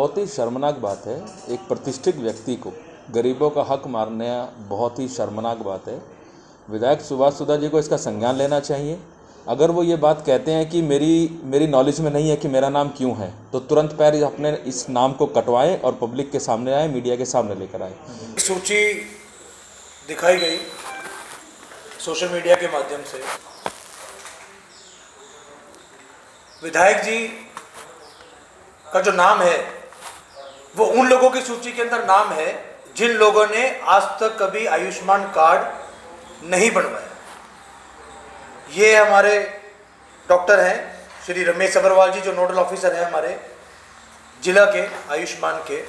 बहुत ही शर्मनाक बात है। एक प्रतिष्ठित व्यक्ति को गरीबों का हक मारना बहुत ही शर्मनाक बात है। विधायक सुभाष सुधा जी को इसका संज्ञान लेना चाहिए। अगर वो ये बात कहते हैं कि मेरी नॉलेज में नहीं है कि मेरा नाम क्यों है, तो तुरंत पैर अपने इस नाम को कटवाएं और पब्लिक के सामने आए, मीडिया के सामने लेकर आए। सूची दिखाई गई सोशल मीडिया के माध्यम से। विधायक जी का जो नाम है वो उन लोगों की सूची के अंदर नाम है जिन लोगों ने आज तक कभी आयुष्मान कार्ड नहीं बनवाया। ये हमारे डॉक्टर हैं श्री रमेश अग्रवाल जी, जो नोडल ऑफिसर हैं हमारे जिला के आयुष्मान के।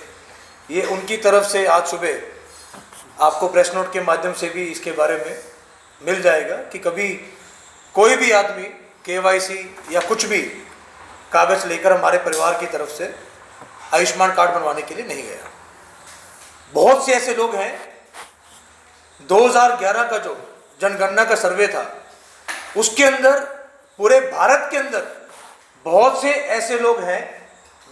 ये उनकी तरफ से आज सुबह आपको प्रेस नोट के माध्यम से भी इसके बारे में मिल जाएगा कि कभी कोई भी आदमी KYC या कुछ भी कागज़ लेकर हमारे परिवार की तरफ से आयुष्मान कार्ड बनवाने के लिए नहीं गया। बहुत से ऐसे लोग हैं। 2011 का जो जनगणना का सर्वे था उसके अंदर पूरे भारत के अंदर बहुत से ऐसे लोग हैं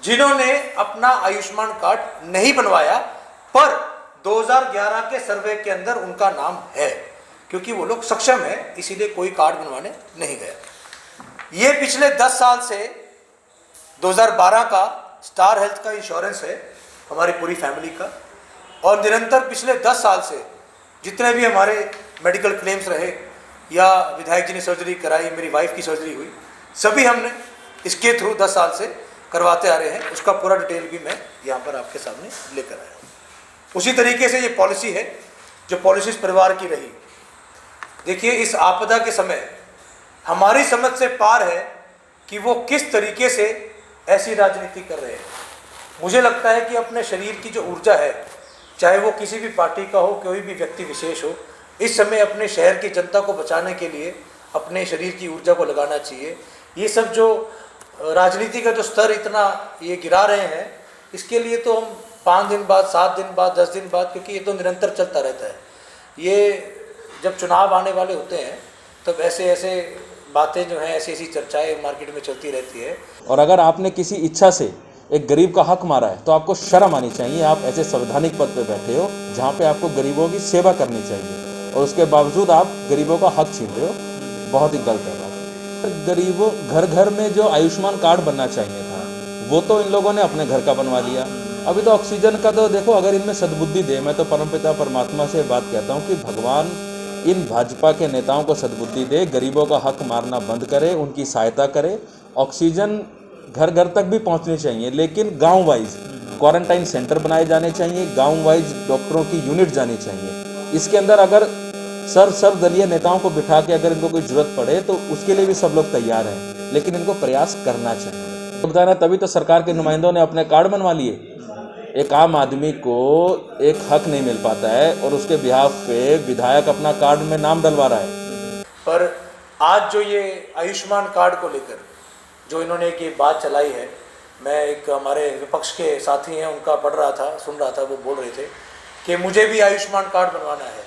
जिन्होंने अपना आयुष्मान कार्ड नहीं बनवाया, पर 2011 के सर्वे के अंदर उनका नाम है क्योंकि वो लोग सक्षम है, इसीलिए कोई कार्ड बनवाने नहीं गया। ये पिछले 10 साल से 2012 का स्टार हेल्थ का इंश्योरेंस है हमारी पूरी फैमिली का, और निरंतर पिछले 10 साल से जितने भी हमारे मेडिकल क्लेम्स रहे या विधायक जी ने सर्जरी कराई, मेरी वाइफ की सर्जरी हुई, सभी हमने इसके थ्रू 10 साल से करवाते आ रहे हैं। उसका पूरा डिटेल भी मैं यहाँ पर आपके सामने लेकर आया हूँ। उसी तरीके से ये पॉलिसी है जो पॉलिसी इस परिवार की रही। देखिए, इस आपदा के समय हमारी समझ से पार है कि वो किस तरीके से ऐसी राजनीति कर रहे हैं। मुझे लगता है कि अपने शरीर की जो ऊर्जा है, चाहे वो किसी भी पार्टी का हो, कोई भी व्यक्ति विशेष हो, इस समय अपने शहर की जनता को बचाने के लिए अपने शरीर की ऊर्जा को लगाना चाहिए। ये सब जो राजनीति का जो स्तर इतना ये गिरा रहे हैं, इसके लिए तो हम 5 दिन बाद, 7 दिन बाद, 10 दिन बाद, क्योंकि ये तो निरंतर चलता रहता है। ये जब चुनाव आने वाले होते हैं तब ऐसे बातें जो हैं, ऐसी चर्चाएं मार्केट में चलती रहती है। और अगर आपने किसी इच्छा से एक गरीब का हक मारा है तो आपको शर्म आनी चाहिए। आप ऐसे संवैधानिक पद पे बैठे हो जहाँ पे आपको गरीबों की सेवा करनी चाहिए और उसके बावजूद आप गरीबों का हक छीन रहे हो। बहुत ही गलत है बात। गरीबों घर घर में जो आयुष्मान कार्ड बनना चाहिए था वो तो इन लोगों ने अपने घर का बनवा लिया। अभी तो ऑक्सीजन का तो देखो, अगर इनमें सद्बुद्धि दे, मैं तो परमपिता परमात्मा से बात कहता हूँ कि भगवान इन भाजपा के नेताओं को सद्बुद्धि दे, गरीबों का हक मारना बंद करे, उनकी सहायता करे। ऑक्सीजन घर घर तक भी पहुंचनी चाहिए, लेकिन गांव वाइज क्वारंटाइन सेंटर बनाए जाने चाहिए, गांव वाइज डॉक्टरों की यूनिट जानी चाहिए। इसके अंदर अगर सर्वदलीय नेताओं को बिठा के अगर इनको कोई जरूरत पड़े तो उसके लिए भी सब लोग तैयार हैं, लेकिन इनको प्रयास करना चाहिए। योगदान है तभी तो सरकार के नुमाइंदों ने अपने कार्ड बनवा लिए। एक आम आदमी को एक हक नहीं मिल पाता है और उसके बिहाफ पे विधायक अपना कार्ड में नाम डलवा रहा है। पर आज जो ये आयुष्मान कार्ड को लेकर जो इन्होंने एक ये बात चलाई है, मैं एक हमारे विपक्ष के साथी हैं उनका पढ़ रहा था, सुन रहा था, वो बोल रहे थे कि मुझे भी आयुष्मान कार्ड बनवाना है,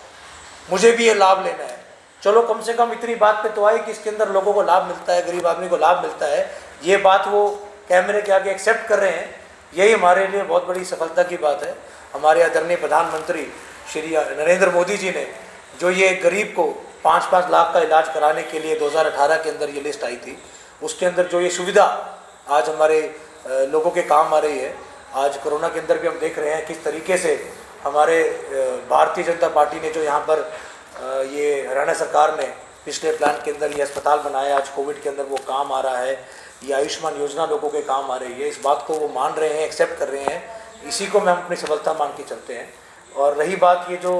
मुझे भी ये लाभ लेना है। चलो, कम से कम इतनी बात पे तो आई कि इसके अंदर लोगों को लाभ मिलता है, गरीब आदमी को लाभ मिलता है। ये बात वो कैमरे के आगे एक्सेप्ट कर रहे हैं, यही हमारे लिए बहुत बड़ी सफलता की बात है। हमारे आदरणीय प्रधानमंत्री श्री नरेंद्र मोदी जी ने जो ये गरीब को 5-5 लाख का इलाज कराने के लिए 2018 के अंदर ये लिस्ट आई थी, उसके अंदर जो ये सुविधा आज हमारे लोगों के काम आ रही है। आज कोरोना के अंदर भी हम देख रहे हैं किस तरीके से हमारे भारतीय जनता पार्टी ने जो यहाँ पर ये हरियाणा सरकार ने पिछले प्लान के अंदर ये अस्पताल बनाया, आज कोविड के अंदर वो काम आ रहा है। ये आयुष्मान योजना लोगों के काम आ रही है, इस बात को वो मान रहे हैं, एक्सेप्ट कर रहे हैं। इसी को मैं अपनी सफलता मान के चलते हैं। और रही बात ये जो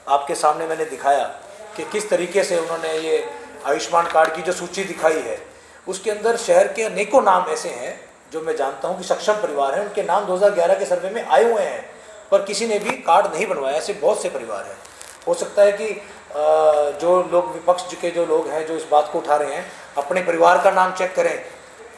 आपके सामने मैंने दिखाया कि किस तरीके से उन्होंने ये आयुष्मान कार्ड की जो सूची दिखाई है, उसके अंदर शहर के अनेकों नाम ऐसे हैं जो मैं जानता हूँ कि सक्षम परिवार हैं, उनके नाम 2011 के सर्वे में आए हुए हैं, पर किसी ने भी कार्ड नहीं बनवाया। ऐसे बहुत से परिवार हैं। हो सकता है कि जो लोग विपक्ष के जो लोग हैं जो इस बात को उठा रहे हैं, अपने परिवार का नाम चेक करें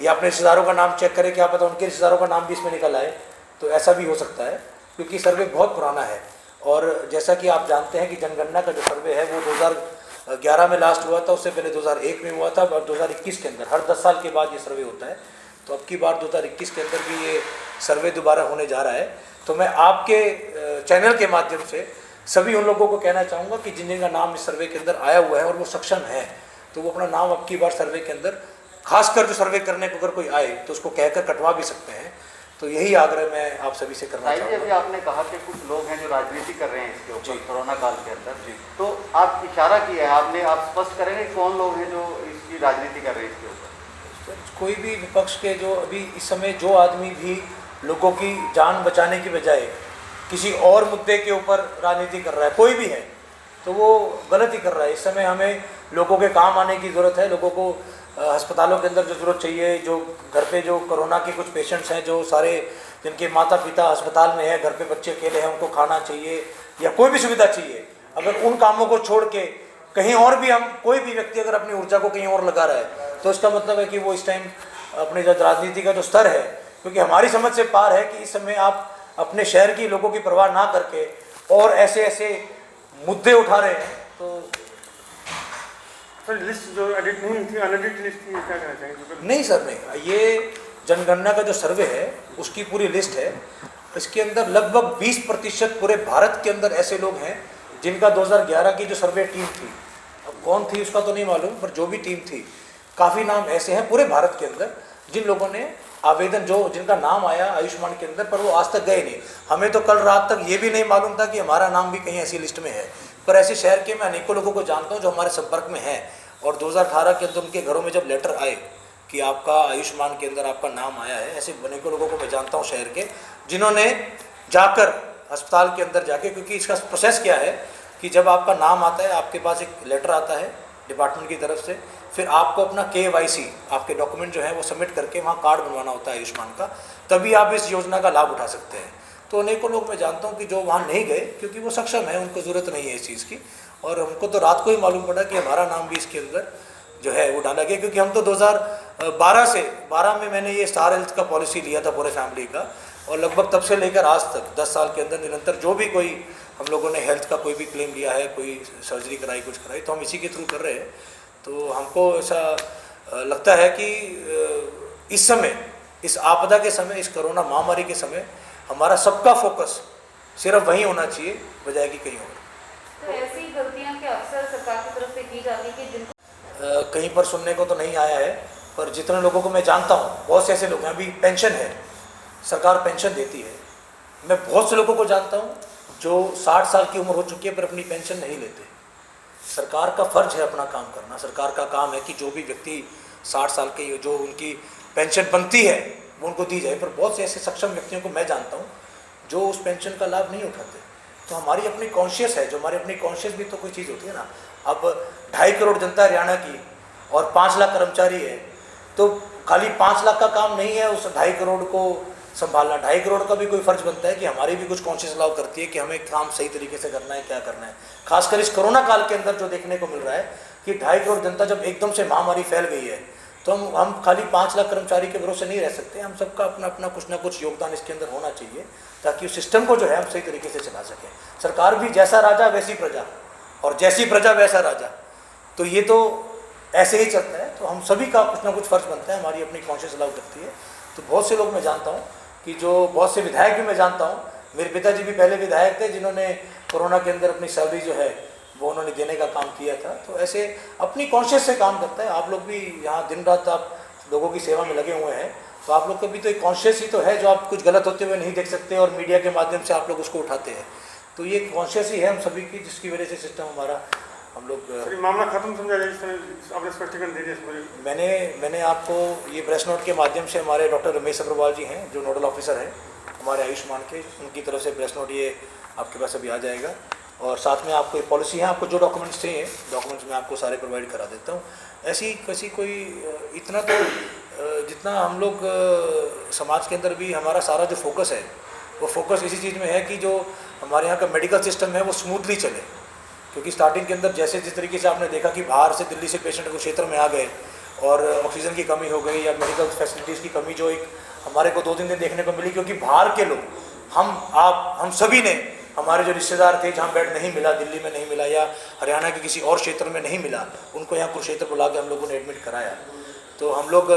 या अपने रिश्तेदारों का नाम चेक करें, क्या पता उनके रिश्तेदारों का नाम भी इसमें निकल आए। तो ऐसा भी हो सकता है क्योंकि सर्वे बहुत पुराना है। और जैसा कि आप जानते हैं कि जनगणना का जो सर्वे है वो 2011 में लास्ट हुआ था, उससे पहले 2001 में हुआ था और 2021 के अंदर हर 10 साल के बाद ये सर्वे होता है। तो अब की बार 2021 के अंदर भी ये सर्वे दोबारा होने जा रहा है। तो मैं आपके चैनल के माध्यम से सभी उन लोगों को कहना चाहूँगा कि जिन जिनका नाम इस सर्वे के अंदर आया हुआ है और वो सक्षम है, तो वो अपना नाम अब की बार सर्वे के अंदर, खासकर जो सर्वे करने को अगर कोई आए तो उसको कहकर कटवा भी सकते हैं। तो यही आग्रह मैं आप सभी से करना चाहूँगा। अभी आपने कहा कि कुछ लोग हैं जो राजनीति कर रहे हैं इसके ऊपर कोरोना काल के अंदर, तो आप इशारा किया है आपने, आप स्पष्ट करेंगे कौन लोग हैं जो इसकी राजनीति कर रहे हैं इसके ऊपर? कोई भी विपक्ष के जो अभी इस समय जो आदमी भी लोगों की जान बचाने की बजाय किसी और मुद्दे के ऊपर राजनीति कर रहा है, कोई भी है, तो वो गलत ही कर रहा है। इस समय हमें लोगों के काम आने की ज़रूरत है। लोगों को अस्पतालों के अंदर जो ज़रूरत चाहिए, जो घर पे जो कोरोना के कुछ पेशेंट्स हैं, जो सारे जिनके माता पिता अस्पताल में है, घर पे बच्चे अकेले हैं, उनको खाना चाहिए या कोई भी सुविधा चाहिए, अगर उन कामों को छोड़ के कहीं और भी हम, कोई भी व्यक्ति अगर अपनी ऊर्जा को कहीं और लगा रहा है, तो इसका मतलब है कि वो इस टाइम अपने जो राजनीति का जो स्तर है, क्योंकि हमारी समझ से पार है कि इस समय आप अपने शहर की लोगों की परवाह ना करके और ऐसे ऐसे मुद्दे उठा रहे हैं। तो सर लिस्ट जो एडिट नहीं थी, अनएडिट लिस्ट थी, क्या कहना चाहेंगे? नहीं सर, नहीं, ये जनगणना का जो सर्वे है उसकी पूरी लिस्ट है। इसके अंदर लगभग 20% पूरे भारत के अंदर ऐसे लोग हैं जिनका 2011 की जो सर्वे टीम थी, अब कौन थी उसका तो नहीं मालूम, पर जो भी टीम थी, काफ़ी नाम ऐसे हैं पूरे भारत के अंदर जिन लोगों ने आवेदन, जो जिनका नाम आया आयुष्मान के अंदर, पर वो आज तक गए नहीं। हमें तो कल रात तक ये भी नहीं मालूम था कि हमारा नाम भी कहीं ऐसी लिस्ट में है। पर ऐसे शहर के मैं अनेकों लोगों को जानता हूँ जो हमारे संपर्क में हैं, और 2018 के अंदर उनके घरों में जब लेटर आए कि आपका आयुष्मान के अंदर आपका नाम आया है, ऐसे अनेकों लोगों को मैं जानता हूँ शहर के, जिन्होंने जाकर अस्पताल के अंदर जाके, क्योंकि इसका प्रोसेस क्या है कि जब आपका नाम आता है, आपके पास एक लेटर आता है डिपार्टमेंट की तरफ से, फिर आपको अपना KYC, आपके डॉक्यूमेंट जो है वो सबमिट करके वहाँ कार्ड बनवाना होता है आयुष्मान का, तभी आप इस योजना का लाभ उठा सकते हैं। तो अनेकों लोग मैं जानता हूँ कि जो वहाँ नहीं गए क्योंकि वो सक्षम है, उनको ज़रूरत नहीं है इस चीज़ की, और हमको तो रात को ही मालूम पड़ा कि हमारा नाम भी इसके अंदर जो है वो डाला गया, क्योंकि हम तो 2012 में मैंने ये स्टार हेल्थ का पॉलिसी लिया था पूरे फैमिली का, और लगभग तब से लेकर आज तक 10 साल के अंदर निरंतर जो भी कोई हम लोगों ने हेल्थ का कोई भी क्लेम लिया है, कोई सर्जरी कराई, कुछ कराई, तो हम इसी के थ्रू कर रहे हैं। तो हमको ऐसा लगता है कि इस समय, इस आपदा के समय, इस कोरोना महामारी के समय हमारा सबका फोकस सिर्फ वहीं होना चाहिए बजाय कि कहीं और। तो ऐसी गलतियां क्या अक्सर सरकार की तरफ से की जाती है कि जिनको कहीं पर सुनने को तो नहीं आया है, पर जितने लोगों को मैं जानता हूँ, बहुत से ऐसे लोग हैं, अभी पेंशन है, सरकार पेंशन देती है। मैं बहुत से लोगों को जानता हूँ जो 60 साल की उम्र हो चुकी है पर अपनी पेंशन नहीं लेते। सरकार का फर्ज है अपना काम करना, सरकार का काम है कि जो भी व्यक्ति 60 साल के जो उनकी पेंशन बनती है वो उनको दी जाए, पर बहुत से ऐसे सक्षम व्यक्तियों को मैं जानता हूँ जो उस पेंशन का लाभ नहीं उठाते। तो हमारी अपनी कॉन्शियस है, जो हमारी अपनी कॉन्शियस भी तो कोई चीज़ होती है ना। अब 2.5 करोड़ जनता हरियाणा की और 5 लाख कर्मचारी है, तो खाली 5 लाख का काम नहीं है उस 2.5 करोड़ को संभालना। 2.5 करोड़ का भी कोई फर्ज बनता है कि हमारी भी कुछ कॉन्शियस अलाउ करती है कि हमें काम सही तरीके से करना है, क्या करना है। खासकर इस कोरोना काल के अंदर जो देखने को मिल रहा है कि 2.5 करोड़ जनता जब एकदम से महामारी फैल गई है, तो हम खाली 5 लाख कर्मचारी के भरोसे नहीं रह सकते। हम सबका अपना अपना कुछ ना कुछ योगदान इसके अंदर होना चाहिए ताकि उस सिस्टम को जो है हम सही तरीके से चला सकें। सरकार भी जैसा राजा वैसी प्रजा, और जैसी प्रजा वैसा राजा, तो ये तो ऐसे ही चलता है। तो हम सभी का कुछ ना कुछ फर्ज बनता है, हमारी अपनी कॉन्शियस अलाउ करती है। तो बहुत से लोग मैं जानता हूँ कि जो बहुत से विधायक भी मैं जानता हूँ, मेरे पिताजी भी पहले विधायक थे जिन्होंने कोरोना के अंदर अपनी सैलरी जो है वो उन्होंने देने का काम किया था। तो ऐसे अपनी कॉन्शियस से काम करता है। आप लोग भी यहाँ दिन रात आप लोगों की सेवा में लगे हुए हैं, तो आप लोग का भी तो एक कॉन्शियस ही तो है जो आप कुछ गलत होते हुए नहीं देख सकते और मीडिया के माध्यम से आप लोग उसको उठाते हैं। तो ये कॉन्शियस ही है हम सभी की, जिसकी वजह से सिस्टम हमारा हम लोग मामला खत्म समझा जाए, आपने स्पष्टीकरण दे दिया। मैंने आपको ये प्रेस नोट के माध्यम से, हमारे डॉक्टर रमेश अग्रवाल जी हैं जो नोडल ऑफिसर हैं हमारे आयुष्मान के, उनकी तरफ से प्रेस नोट ये आपके पास अभी आ जाएगा। और साथ में आपको ये पॉलिसी है, आपको जो डॉक्यूमेंट्स चाहिए डॉक्यूमेंट्स मैं आपको सारे प्रोवाइड करा देता हूँ। ऐसी किसी कोई इतना तो जितना हम लोग समाज के अंदर भी हमारा सारा जो फोकस है वो फोकस इसी चीज़ में है कि जो हमारे यहाँ का मेडिकल सिस्टम है वो स्मूथली चले। क्योंकि स्टार्टिंग के अंदर जैसे जिस तरीके से आपने देखा कि बाहर से दिल्ली से पेशेंट को क्षेत्र में आ गए और ऑक्सीजन की कमी हो गई या मेडिकल फैसिलिटीज़ की कमी जो एक हमारे को 2-3 दिन देखने को मिली, क्योंकि बाहर के लोग, हम सभी ने, हमारे जो रिश्तेदार थे जहाँ बेड नहीं मिला, दिल्ली में नहीं मिला या हरियाणा के किसी और क्षेत्र में नहीं मिला, उनको यहाँ कुरुक्षेत्र बुला के हम लोगों ने एडमिट कराया। तो हम लोग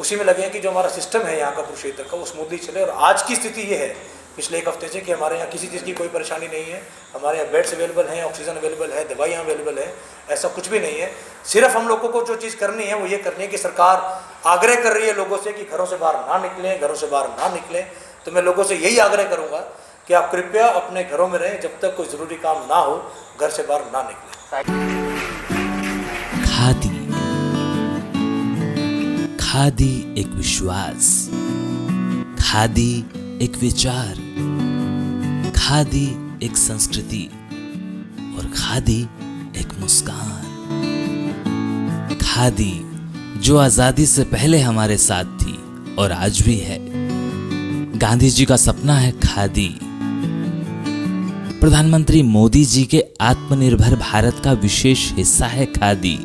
उसी में लगे हैं कि जो हमारा सिस्टम है यहाँ का कुरुक्षेत्र का वो स्मूथली चले। और आज की स्थिति ये है पिछले एक हफ्ते से कि हमारे यहाँ किसी चीज़ की कोई परेशानी नहीं है। हमारे यहाँ बेड्स अवेलेबल हैं, ऑक्सीजन अवेलेबल है, दवाइयाँ अवेलेबल है, ऐसा कुछ भी नहीं है। सिर्फ हम लोगों को जो चीज़ करनी है वो ये करनी है कि सरकार आग्रह कर रही है लोगों से कि घरों से बाहर ना निकलें, घरों से बाहर ना निकलें। तो मैं लोगों से यही आग्रह करूँगा कि आप कृपया अपने घरों में रहें, जब तक कोई ज़रूरी काम ना हो घर से बाहर ना निकलें। खादी, खादी एक विश्वास, खादी एक विचार, खादी एक संस्कृति और खादी एक मुस्कान। खादी जो आजादी से पहले हमारे साथ थी और आज भी है। गांधी जी का सपना है खादी। प्रधानमंत्री मोदी जी के आत्मनिर्भर भारत का विशेष हिस्सा है खादी।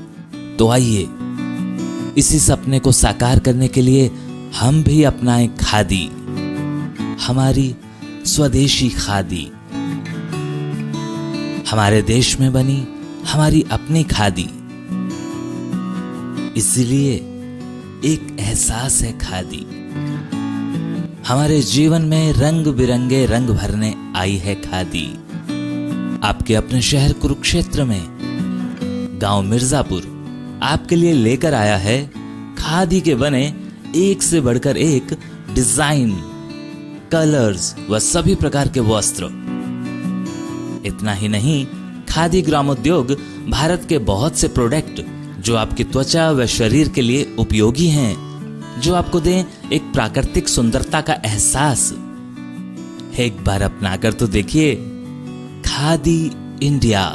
तो आइए इसी सपने को साकार करने के लिए हम भी अपनाएं खादी, हमारी स्वदेशी खादी, हमारे देश में बनी हमारी अपनी खादी। इसलिए एक एहसास है खादी। हमारे जीवन में रंग बिरंगे रंग भरने आई है खादी। आपके अपने शहर कुरुक्षेत्र में गांव मिर्जापुर आपके लिए लेकर आया है खादी के बने एक से बढ़कर एक डिजाइन, कलर्स व सभी प्रकार के वस्त्र। इतना ही नहीं, खादी ग्रामोद्योग भारत के बहुत से प्रोडक्ट जो आपकी त्वचा व शरीर के लिए उपयोगी हैं, जो आपको दें एक प्राकृतिक सुंदरता का एहसास। एक बार अपनाकर तो देखिए खादी इंडिया।